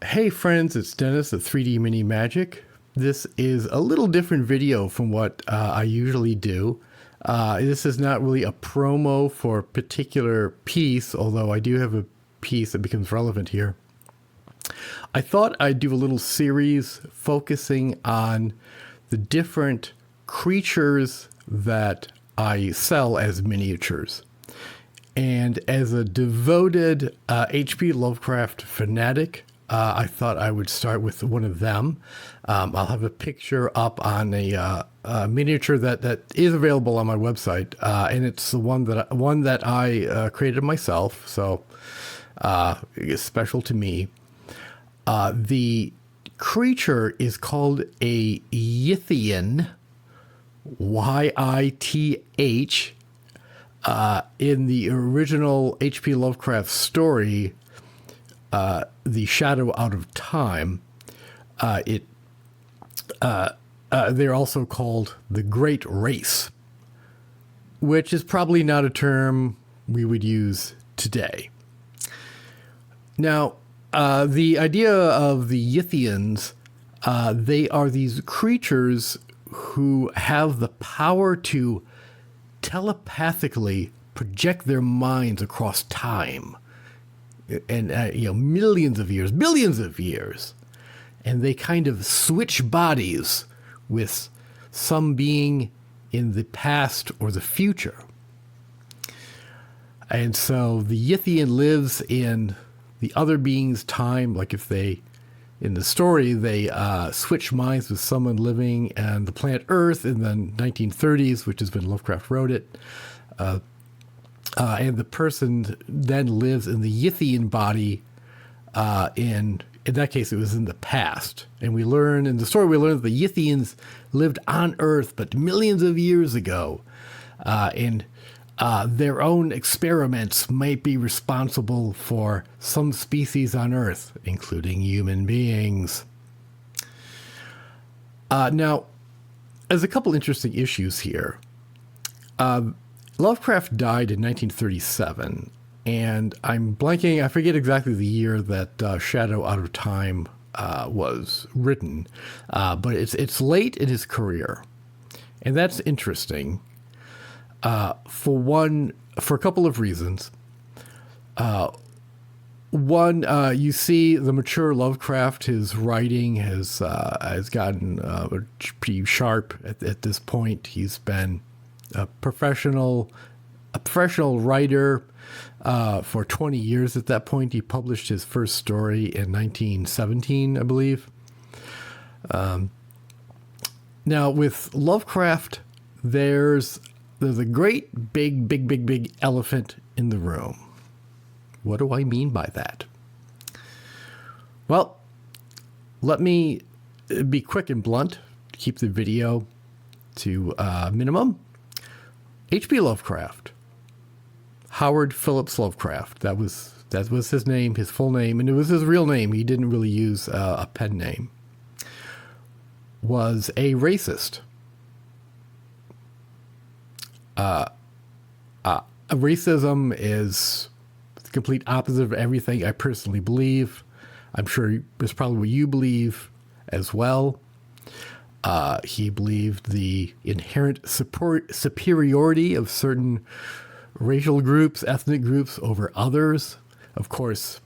Hey friends, it's Dennis of 3D Mini Magic. This is a little different video from what I usually do. This is not really a promo for a particular piece, although I do have a piece that becomes relevant here. I thought I'd do a little series focusing on the different creatures that I sell as miniatures. And as a devoted H.P. Lovecraft fanatic, I thought I would start with one of them. I'll have a picture up on a miniature that is available on my website, and it's the one that I created myself, so it's special to me. The creature is called a Yithian, Y-I-T-H. In the original H.P. Lovecraft story, The Shadow Out of Time, they're also called the Great Race, which is probably not a term we would use today. Now, the idea of the Yithians, they are these creatures who have the power to telepathically project their minds across time and millions of years, billions of years, and they kind of switch bodies with some being in the past or the future. And so the Yithian lives in the other being's time, like if they, in the story, they switch minds with someone living on the planet Earth in the 1930s, which is when Lovecraft wrote it. And the person then lives in the Yithian body. In that case, it was in the past. And we learn in the story, that the Yithians lived on Earth, but millions of years ago. And their own experiments might be responsible for some species on Earth, including human beings. Now, there's a couple interesting issues here. Lovecraft died in 1937, and I'm blanking, I forget exactly the year that Shadow Out of Time was written, but it's late in his career, and that's interesting. For a couple of reasons. One, you see the mature Lovecraft, his writing has gotten pretty sharp at this point. He's been a professional writer for 20 years at that point. He published his first story in 1917, I believe. Now, with Lovecraft, there's a great big elephant in the room. What do I mean by that? Well, let me be quick and blunt, keep the video to minimum. H.P. Lovecraft, Howard Phillips Lovecraft, that was his name, his full name, and it was his real name. He didn't really use a pen name. Was a racist. Racism is the complete opposite of everything I personally believe. I'm sure it's probably what you believe as well. He believed the inherent superiority of certain racial groups, ethnic groups over others. Of course,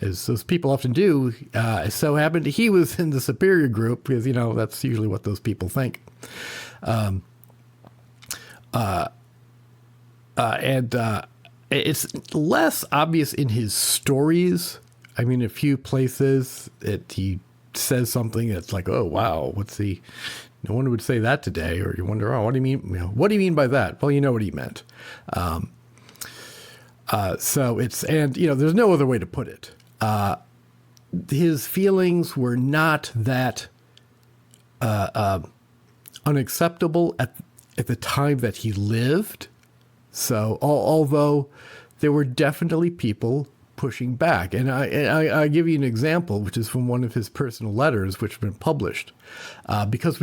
as those people often do, it so happened he was in the superior group because, that's usually what those people think. And it's less obvious in his stories. I mean, a few places he says something that's like, oh, wow, no one would say that today. Or you wonder, oh, what do you mean? What do you mean by that? Well, you know what he meant. So there's no other way to put it. His feelings were not that unacceptable at the time that he lived. So although there were definitely people pushing back, and I give you an example, which is from one of his personal letters, which have been published, because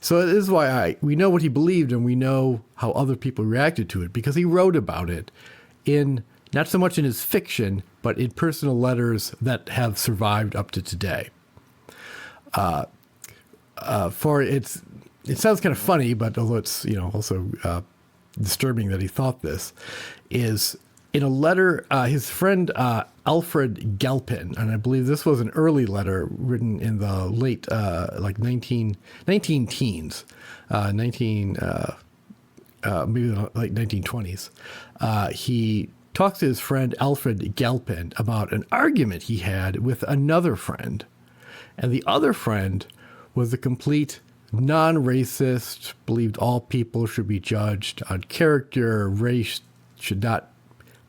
so this is why we know what he believed, and we know how other people reacted to it, because he wrote about it in not so much in his fiction but in personal letters that have survived up to today. It sounds kind of funny, but although it's also disturbing that he thought this, is in a letter his friend Alfred Galpin, and I believe this was an early letter written in the late 19 teens, maybe the late 1920s. He talks to his friend Alfred Galpin about an argument he had with another friend, and the other friend was a complete non-racist, believed all people should be judged on character. Race should not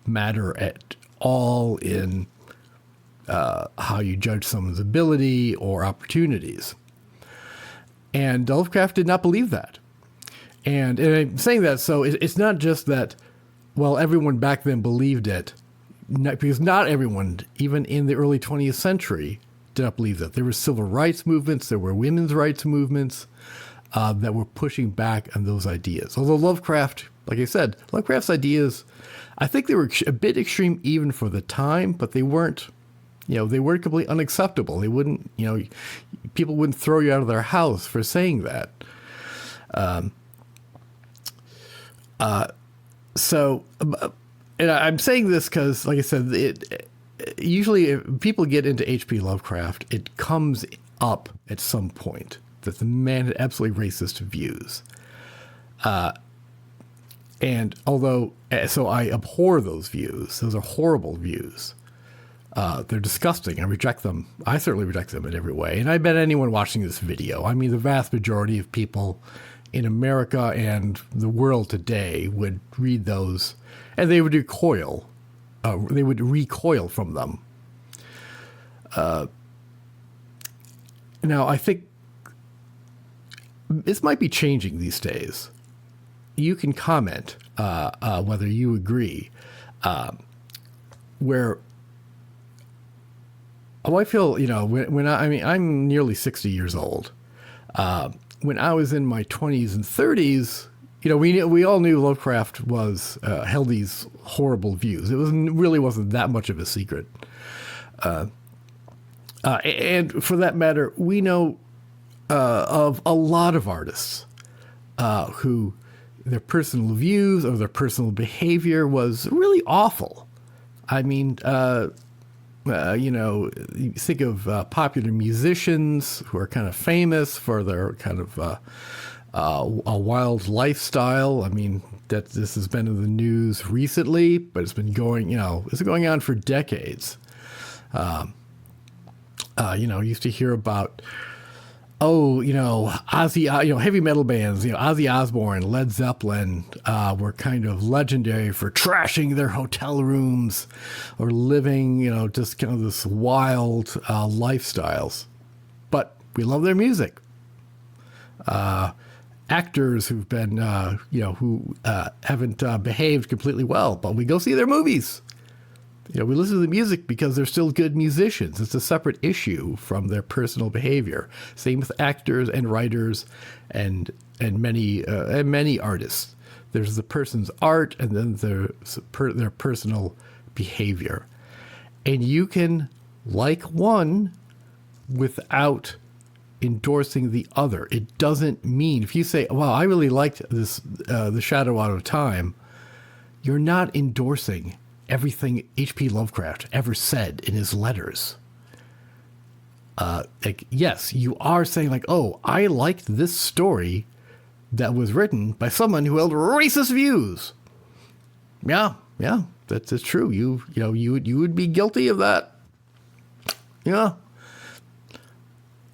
matter at all in how you judge someone's ability or opportunities. And Lovecraft did not believe that. And I'm saying that so it's not just that, well, everyone back then believed it, because not everyone, even in the early 20th century, did not believe that. There were civil rights movements, there were women's rights movements that were pushing back on those ideas. Although Lovecraft, like I said, Lovecraft's ideas, I think they were a bit extreme even for the time, but they weren't completely unacceptable. They wouldn't, people wouldn't throw you out of their house for saying that. So, and I'm saying this because, like I said, usually if people get into H.P. Lovecraft, it comes up at some point that the man had absolutely racist views. And so I abhor those views. Those are horrible views. They're disgusting. I reject them. I certainly reject them in every way. And I bet anyone watching this video, I mean, the vast majority of people in America and the world today would read those and they would recoil. They would recoil from them. Now, I think this might be changing these days. You can comment whether you agree. Where I feel, when I'm nearly 60 years old. When I was in my 20s and 30s, we all knew Lovecraft was held these horrible views. It really wasn't that much of a secret. And for that matter, we know of a lot of artists who their personal views or their personal behavior was really awful. I mean, you think of popular musicians who are kind of famous for their kind of a wild lifestyle. I mean, that this has been in the news recently, but it's been going on for decades. Used to hear about, Ozzy, heavy metal bands, Ozzy Osbourne, Led Zeppelin, were kind of legendary for trashing their hotel rooms or living, just kind of this wild lifestyles. But we love their music. Actors who've been, who haven't behaved completely well, but we go see their movies. We listen to the music because they're still good musicians. It's a separate issue from their personal behavior. Same with actors and writers and many artists. There's the person's art and then their personal behavior. And you can like one without endorsing the other. It doesn't mean, if you say, wow, I really liked this, The Shadow Out of Time, you're not endorsing everything H.P. Lovecraft ever said in his letters. Yes, you are saying oh, I liked this story that was written by someone who held racist views. Yeah, that's true. You would be guilty of that. Yeah.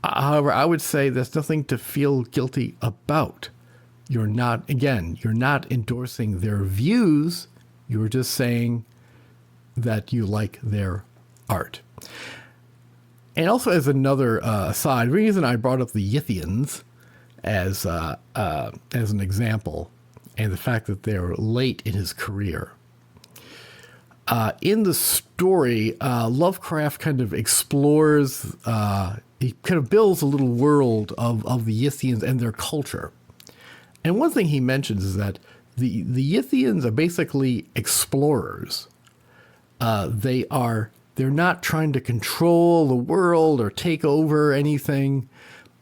However, I would say there's nothing to feel guilty about. You're not endorsing their views. You're just saying that you like their art. And also, as another aside, the reason I brought up the Yithians as an example, and the fact that they're late in his career. In the story, Lovecraft kind of explores, he kind of builds a little world of the Yithians and their culture. And one thing he mentions is that the Yithians are basically explorers. they're not trying to control the world or take over anything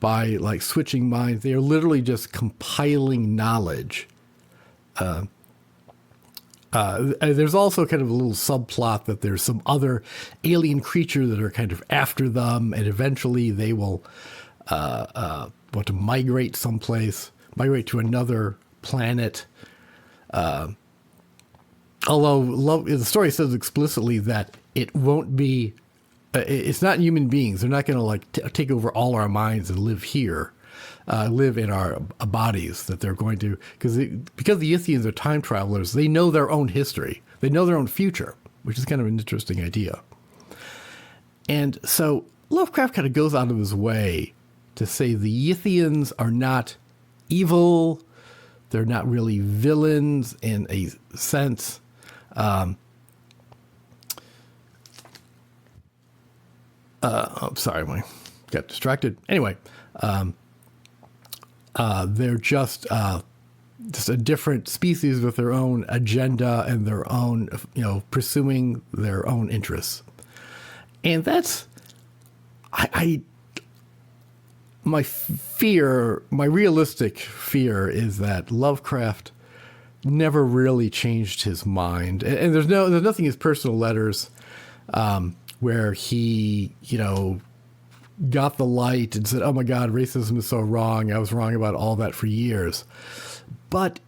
by like switching minds. They are literally just compiling knowledge. There's also kind of a little subplot that there's some other alien creature that are kind of after them, and eventually they will want to migrate to another planet. Although the story says explicitly that it won't be, it's not human beings. They're not going to like take over all our minds and live here. Live in our bodies, that they're going to, because the Yithians are time travelers, they know their own history. They know their own future, which is kind of an interesting idea. And so Lovecraft kind of goes out of his way to say the Yithians are not evil. They're not really villains in a sense. I'm sorry, I got distracted. Anyway, they're just a different species with their own agenda and their own, pursuing their own interests. And that's, my realistic fear is that Lovecraft never really changed his mind. And there's nothing in his personal letters, where he, got the light and said, oh my God, racism is so wrong. I was wrong about all that for years. But,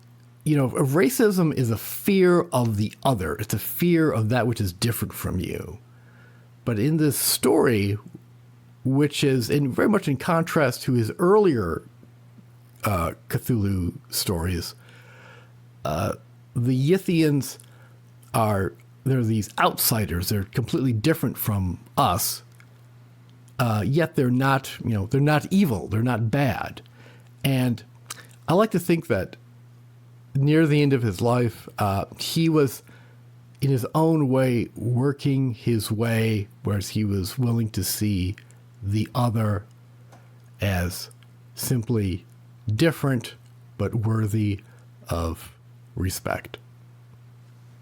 racism is a fear of the other. It's a fear of that which is different from you. But in this story, which is very much in contrast to his earlier Cthulhu stories, the Yithians they're these outsiders. They're completely different from us. Yet they're not evil. They're not bad. And I like to think that near the end of his life, he was in his own way working his way, whereas he was willing to see the other as simply different, but worthy of respect.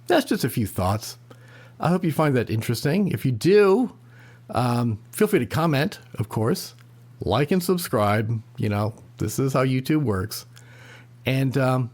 That's just a few thoughts. I hope you find that interesting. If you do, feel free to comment, of course, like and subscribe. This is how YouTube works. And